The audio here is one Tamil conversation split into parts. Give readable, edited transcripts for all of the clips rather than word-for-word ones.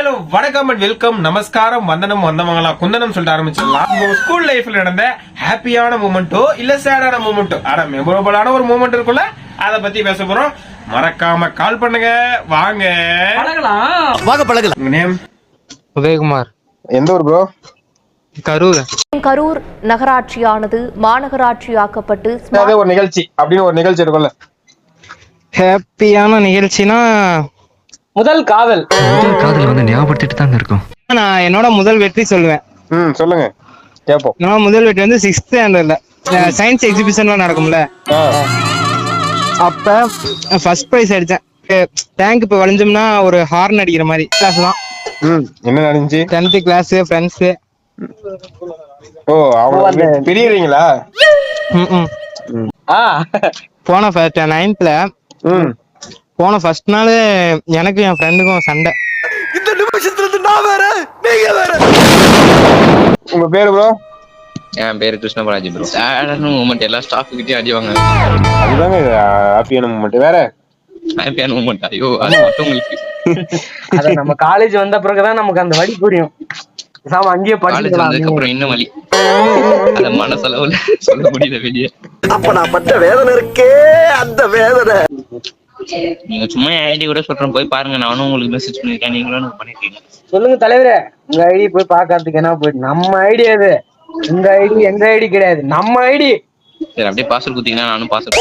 ஹலோ வணக்கம் அண்ட் வெல்கம், நமஸ்காரம், வந்தனம், வந்தமங்கலாம், குந்தனம் சொல்லிட்டு ஆரம்பிச்சிடலாம். உங்க ஸ்கூல் லைஃப்ல நடந்த ஹாப்பியான மூமெண்ட்டோ இல்ல சேடான மூமெண்ட்டோ, ஆனா மெமரபிளான ஒரு மூமெண்ட் இருக்குல்ல, அத பத்தி பேச போறோம். மறக்காம கால் பண்ணுங்க. வாங்க பழகலாம். உங்க நேம்? உதயகுமார். எந்த ஊர் ப்ரோ? கரூர். கரூர் நகராட்சியானது மாநகராட்சியாக்கப்பட்டு ஒரு நிகழ்ச்சி அப்படின்னு ஒரு நிகழ்ச்சி இருக்கும்ல, ஹாப்பியான நிகழ்ச்சினா முதல் காதல் வந்து ஞாபகப்படுத்திட்டு தாங்க இருக்கும். நான் என்னோட முதல் வெற்றி சொல்லுவேன். சொல்லுங்க கேப்போம். என்னோட முதல் வெற்றி வந்து 6th ஸ்டாண்டர்ட்ல சயின்ஸ் எக்ஸிபிஷன்லாம் நடக்கும்ல, அப்ப ஃபர்ஸ்ட் பிரைஸ் அடிச்சேன். டேங்க் இப்ப வளைஞ்சோம்னா ஒரு ஹார்ன் அடிக்கிற மாதிரி கிளாஸ் தான். என்ன நடந்துச்சு? 10th class friends. ஓ, அவங்க பிரியறீங்களா? போன 9th போன ஃபர்ஸ்ட் நாள் எனக்கு என் ஃப்ரெண்டுக்கும் சண்டை. இந்த நிமிஷத்துல இருந்து நான் வேற, நீங்க வேற. உங்க பேரு ப்ரோ? என் பேரு கிருஷ்ணபாலாஜி ப்ரோ. சேடான மூமெண்ட் எல்லா ஸ்டாஃப் கிட்டயும் அடிவாங்க. அதுதாங்க ஹாப்பியான மூமெண்ட். வேற ஹாப்பியான மூமெண்ட் ஐயோ அது மட்டும் உங்களுக்கு. அத நம்ம காலேஜ் வந்த பிறகுதான் நமக்கு அந்த வழி புரியும். நாம அங்கேயே படிக்கலாம். அப்புறம் இன்னும் வலி அத மனசளவுல சொல்ல முடியல வெளியே. அப்ப நான் பட்ட வேதனை இருக்கே, அந்த வேதனை. நீங்க சும்மா ஐடி கூட சொல்றேன், போய் பாருங்க. நானும் உங்களுக்கு மெசேஜ் பண்ணிருக்கேன், நீங்களும் பண்ணிருக்கீங்க. சொல்லுங்க தலைவரே, உங்க ஐடி போய் பாக்கிறதுக்கு என்ன போயிட்டு? நம்ம ஐடி அது, உங்க ஐடி எங்க ஐடி கிடையாது, நம்ம ஐடி. சரி, அப்படியே பாஸ்வேர்ட் குடுத்தீங்கன்னா நானும் பாஸ்வேர்ட்.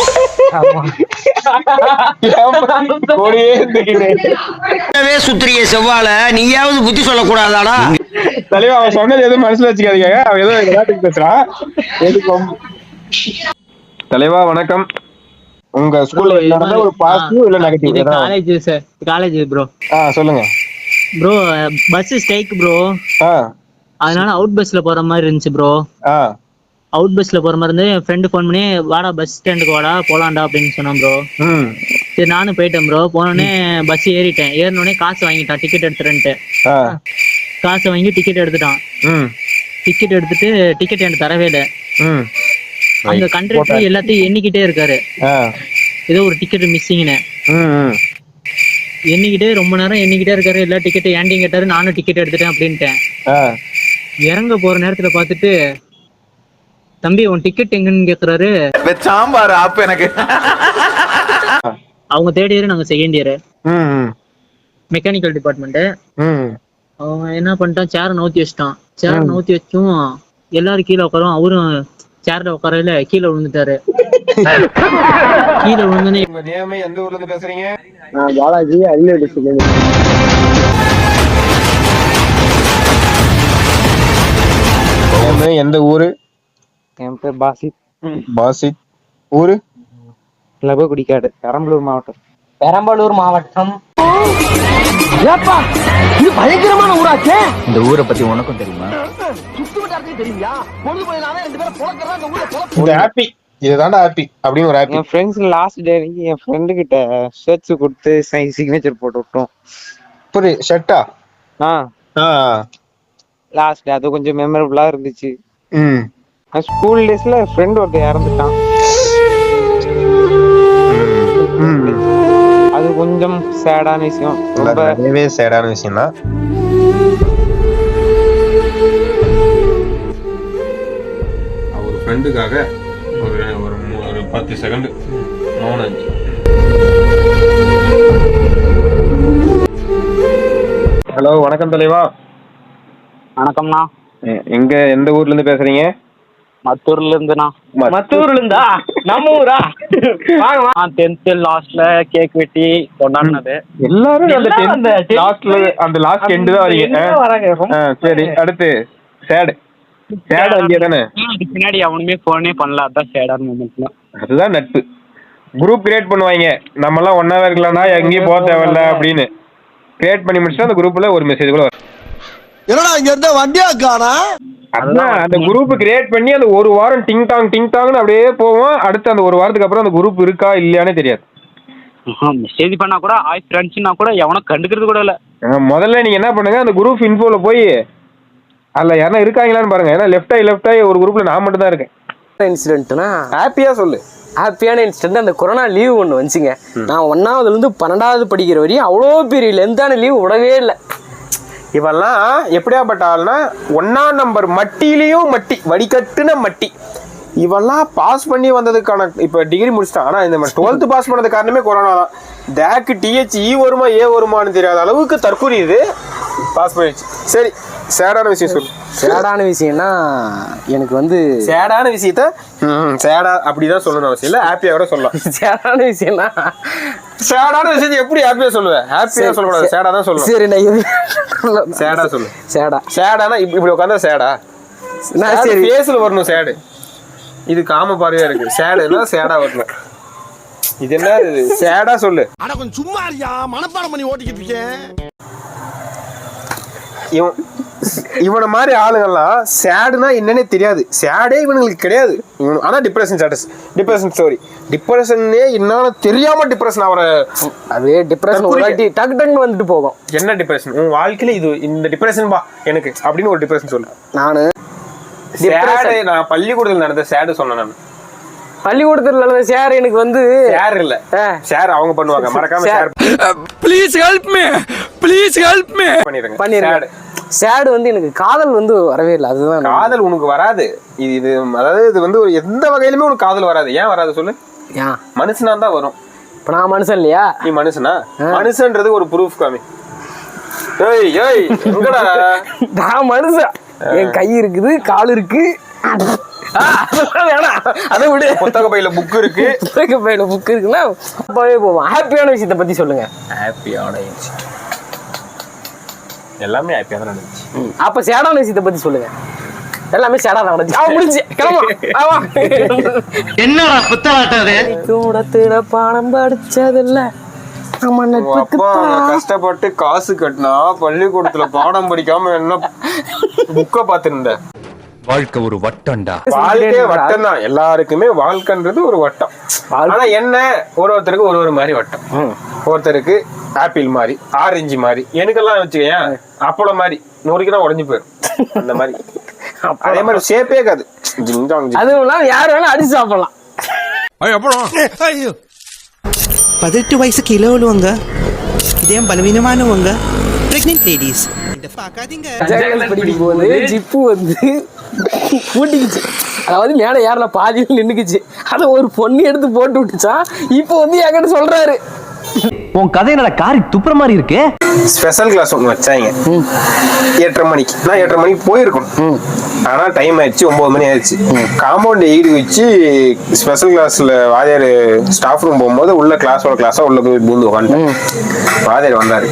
சுத்திரிய செவ்வால நீயாவது புத்தி சொல்லக்கூடாதாடா? தலைவா, அவன் சொன்னது எதுவும் மனசுல வச்சுக்காதீங்க. அவன் ஏதோ விளையாட்டுக்கு பேசுறான். தலைவா வணக்கம். உங்க ஸ்கூல்ல நடந்த ஒரு பாசிட்டிவ் இல்ல negative? College sir, college bro. சொல்லுங்க ப்ரோ, பஸ் ஸ்ட்ரைக் ப்ரோ. அதனால அவுட் பஸ்ல போற மாதிரி இருந்துச்சு ப்ரோ. அவுட் பஸ்ல போற மாதிரி இருந்து என் ஃப்ரெண்டு ஃபோன் பண்ணி, வாடா பஸ் ஸ்டாண்டுக்கு வாடா போலாம்டா அப்படின்னு சொன்னான் ப்ரோ. சரி, நானும் போயிட்டேன் ப்ரோ. போனோடனே பஸ் ஏறிட்டேன். ஏறினோடனே காசு வாங்கிட்டான், டிக்கெட் எடுத்துறேன்ட்டு. காசை வாங்கி டிக்கெட் எடுத்துட்டான். டிக்கெட் எடுத்துட்டு டிக்கெட் எனக்கு தரவே இல்லை. அங்க கண்டக்டர் எல்லாத்தையும் எண்ணிக்கிட்டே இருக்காரு, ஏதோ ஒரு டிக்கெட் மிஸ்ஸிங்னு எண்ணிக்கிட்டே ரொம்ப நேரம் எண்ணிக்கிட்டே இருக்காரு. எல்லா டிக்கெட் ஏண்டிங் கேட்டாரு, நானும் டிக்கெட் எடுத்துட்டேன் அப்படின்ட்டேன். இறங்க போற நேரத்துல பாத்துட்டு, தம்பி உன் டிக்கெட் எங்கன்னு கேக்குறாரு. சாம்பார் ஆப் எனக்கு. அவங்க தேர்ட் இயர், நாங்க செகண்ட் இயர், மெக்கானிக்கல் டிபார்ட்மெண்ட். அவன் என்ன பண்ணிட்டான், சேரை நவுத்தி வச்சுட்டான். சேரை நவுத்தி வச்சும் எல்லாரும் கீழே உட்காரும், அவரும் சேர்ல உட்காரையில கீழே விழுந்துட்டாரு. கீழே விழுந்தோடனே, எந்த ஊர்ல இருந்து பேசுறீங்க? பாலாஜி, அரியலூர். எந்த ஊரு? என் பேர் பாசித். பாசித். ஊரு? லபகுடிக்காடு, பெரம்பலூர் மாவட்டம். பெரம்பலூர் மாவட்டம். இது பயங்கரமான ஊராச்சே. இந்த ஊரை பத்தி உனக்கும் தெரியுமா? தெரியுமா? ஹாப்பி, இதுதான்டா ஹாப்பி அப்படின்னு ஒரு ஹாப்பி. என் ஃப்ரெண்ட்ஸ் லாஸ்ட் டே என் ஃப்ரெண்டு கிட்ட ஷர்ட்ஸ் கொடுத்து சிக்னேச்சர் போட்டு விட்டோம். புரி ஷர்ட்டா? லாஸ்ட் அது கொஞ்சம் மெமரபிளா இருந்துச்சு. ஸ்கூல் டேஸ்ல ஃப்ரெண்ட் ஒருத்தர் இறந்துட்டான். அது கொஞ்சம் சேடான விஷயம், ரொம்பவே சேடான விஷயம் தான். அவர் ஃப்ரெண்டுக்காக ஒரு 10 செகண்ட் மௌனம். ஹலோ, வணக்கம் தலைவா. வணக்கம்ண்ணா. எந்த ஊர்ல இருந்து பேசுறீங்க? மத்தூர்ல இருந்துண்ணா. மத்தூர்ல இருந்தா நம்ம ஊரா? 10th லாஸ்ட்ல கேக் வெட்டி கொண்டாடினது. எல்லாரும் அந்த லாஸ்ட் எண்ட் தான் வரீங்க. சரி, அடுத்து சேட். சேட் அங்கே தானே? பின்னாடி அவனுமே போனே பண்ணல, அதான் சேடான மூமெண்ட்ல. அதுதான் நட்பு. குரூப் கிரியேட் பண்ணுவாங்க, நம்ம எல்லாம் ஒன்னாவே இருக்கலாம்னா எங்கேயும் போக தேவையில்ல அப்படின்னு கிரியேட் பண்ணி முடிச்சுட்டு அந்த குரூப்ல ஒரு மெசேஜ் கூட வரும். என்னடா இங்க இருந்த வண்டியா காணா? அதான் அந்த குரூப் கிரியேட் பண்ணி அந்த ஒரு வாரம் டிங் டாங்னு அப்படியே போவோம். அடுத்து அந்த ஒரு வாரத்துக்கு அப்புறம் அந்த குரூப் இருக்கா இல்லையானே தெரியாது. மெசேஜ் பண்ணா கூட ஹாய் ஃப்ரெண்ட்ஸ்னா கூட எவனும் கண்டுக்கிறது கூட இல்ல. முதல்ல நீங்க என்ன பண்ணுங்க, அந்த குரூப் இன்ஃபோல போய் அதுல யாரா இருக்காங்களான்னு பாருங்க. ஏன்னா லெஃப்ட் ஆகி ஒரு குரூப்ல நான் மட்டும் தான் இருக்கேன். இன்சிடென்ட்னா ஹாப்பியா சொல்லு. ஹாப்பியான இன்சிடென்ட், அந்த கொரோனா லீவ் ஒன்று வந்துச்சுங்க. நான் 1ஆவதுலேருந்து 12வது படிக்கிற வரையும் அவ்வளோ பெரிய லென்த்தான லீவ் விடவே இல்லை. இவெல்லாம் எப்படியாப்பட்ட ஆள்னா 1ஆம் நம்பர் மட்டிலையும் மட்டி, வடிகட்டுன மட்டி. இவெல்லாம் பாஸ் பண்ணி வந்ததுக்கான இப்போ டிகிரி முடிச்சிட்டான். ஆனால் இந்த 12th பாஸ் பண்ணது காரணமே கொரோனா தான். டேக்கு டிஹெச் இ வருமா ஏ வருமானு தெரியாத அளவுக்கு தற்கொலை இது பாஸ் பண்ணிடுச்சு. சரி, சேடான விஷயம் சொல்லு. சேடான விஷயம்னா எனக்கு வந்து சேடான விஷயத்த சேடா அப்படிதான் சொல்லணும் அவசியம் இல்லை, ஹாப்பியா கூட சொல்லலாம். சேடான விஷயம்னா சேடான விஷயத்தை எப்படி ஹாப்பியா சொல்லுவேன்? ஹாப்பியா சொல்லக்கூடாது, சேடா தான் சொல்லணும். சரி, நான் சேடா சொல்லு. சேடா சேடானா இப்படி உட்காந்தா சேடா, நான் சரி பேசல வரணும் சேடு. இது காம பார்வையா இருக்கு. சேடுனா சேடா வரணும். இது என்ன சேடா சொல்லு. ஆனா கொஞ்சம் சும்மா இருக்கியா, மனப்பாடம் பண்ணி ஓட்டிக்கிட்டு இருக்கேன். இவனை மாதிரி ஆளுங்கள்லாம் சேடுனா என்னன்னே தெரியாது. சேடே இவனுங்களுக்கு கிடையாது. ஆனா டிப்ரெஷன் ஸ்டோரி. டிப்ரெஷனே என்னால தெரியாம டிப்ரெஷன் அவரை அது டிப்ரெஷன் ஒரு வாட்டி டக்கு டக்குன்னு வந்துட்டு போகும். என்ன டிப்ரெஷன் உன் வாழ்க்கையில இது இந்த டிப்ரெஷன் பா எனக்கு அப்படின்னு ஒரு டிப்ரெஷன் சொல்லு. நான் பள்ளிக்கூடத்தில் நடந்த சேடு சொன்னேன். நான் பள்ளிக்கூடத்துல நடந்த ஷேர் எனக்கு வந்து ஷேர் இல்ல, ஷேர் அவங்க பண்ணுவாங்க. மறக்காம ஷேர் ப்ளீஸ் ஹெல்ப் மீ பண்ணிருங்க. சேடு வந்து எனக்கு காதல் வந்து வரவே இல்லை. அதுதான் காதல் உனக்கு வராது. இது அதாவது இது வந்து எந்த வகையிலுமே உனக்கு காதல் வராது. ஏன் வராது சொல்லு? மனுஷனா தான் வரும். இப்ப நான் மனுஷன் இல்லையா? நீ மனுஷனா? மனுஷன்றது ஒரு ப்ரூஃப் காமி. எங்கடா நான் மனுஷன். என் கை இருக்குது, கால் இருக்கு, அதை விட புத்தக பையில புக் இருக்கு. புத்தக பையில புக் இருக்குன்னா அப்பவே போவோம். ஹாப்பியான விஷயத்தை பத்தி சொல்லுங்க. ஹாப்பியான விஷயம் எல்லாமே ஹாப்பியா தான் நடந்துச்சு. அப்ப சேடான விஷயத்தை பத்தி சொல்லுங்க. எல்லாமே சேடா தான் நடந்துச்சு. முடிஞ்சு என்னடா புத்தாட்டது? கூடத்துல பாடம் படிச்சதில்ல. கஷ்டப்பட்டு காசு கட்டினா பள்ளிக்கூடத்துல பாடம் படிக்காம என்ன புக்க பாத்துருந்த. வாழ்க்கை ஒரு வட்டம்டா. வாழ்க்கையே வட்டம் தான். எல்லாருக்குமே வாழ்க்கைன்றது ஒரு வட்டம். ஆனா என்ன ஒருத்தருக்கு ஒரு மாதிரி வட்டம். ஒருத்தருக்கு ஆப்பிள் மாதிரி, ஆரஞ்சு மாதிரி, எனக்கெல்லாம் வச்சுக்கேன் அப்பளம் மாதிரி நொறுக்கினா உடஞ்சு போயிடும். அந்த மாதிரி அதே மாதிரி ஷேப்பே இருக்காது. அதுவும் யாரு வேணா அடிச்சு சாப்பிடலாம். 18 வயசு கீழே உள்ளவங்க, இதயம் பலவீனமானவங்க, பிரெக்னென்ட் லேடிஸ் படிக்கும் போது ஜிப்பு வந்து கூட்டிக்கிச்சு. அதாவது மேல யாரில் பாதியில் நின்னுக்குச்சு. அதை ஒரு பொண்ணு எடுத்து போட்டு விட்டுச்சா. இப்போ வந்து என்கிட்ட சொல்றாரு, உன் கதையில காரி துப்புற மாதிரி இருக்கு. ஸ்பெஷல் கிளாஸ் ஒன்று வச்சாங்க 8:30 மணிக்கு. நான் 8:30 மணிக்கு போயிருக்கணும். ஆனால் டைம் ஆயிடுச்சு, 9 மணி ஆயிடுச்சு. காம்பவுண்ட் ஈடு வச்சு ஸ்பெஷல் கிளாஸ்ல வாதியார் ஸ்டாஃப் ரூம் போகும்போது உள்ள கிளாஸா உள்ள போய் பூந்து உட்காந்துட்டேன். வாதியார் வந்தாரு.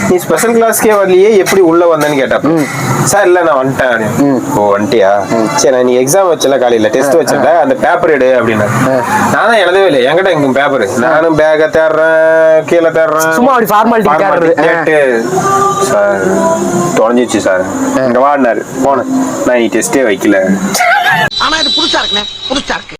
நீ ஸ்பெஷல் கிளாஸ்க்கே வரலையே, எப்படி உள்ள வந்தேன்னு கேட்டப்ப, சார் இல்லை நான் வந்துட்டேன். ஓ வந்துட்டியா, சரி நீ எக்ஸாம் வச்சல, காலையில டெஸ்ட் வச்சல, அந்த பேப்பர் எடு அப்படின்னா. நானும் எழுதவே இல்லை, என்கிட்ட இங்க பேப்பர். நானும் பேக்கை தேடுறேன், கீழே தேடுறேன், சும்மா அப்படி ஃபார்மாலிட்டி சார் தொலைஞ்சிச்சு சார் இங்க வாடினாரு. போனேன், நான் நீ டெஸ்டே வைக்கல. ஆனா இது புதுசா இருக்குண்ணே, புதுசா இருக்கு.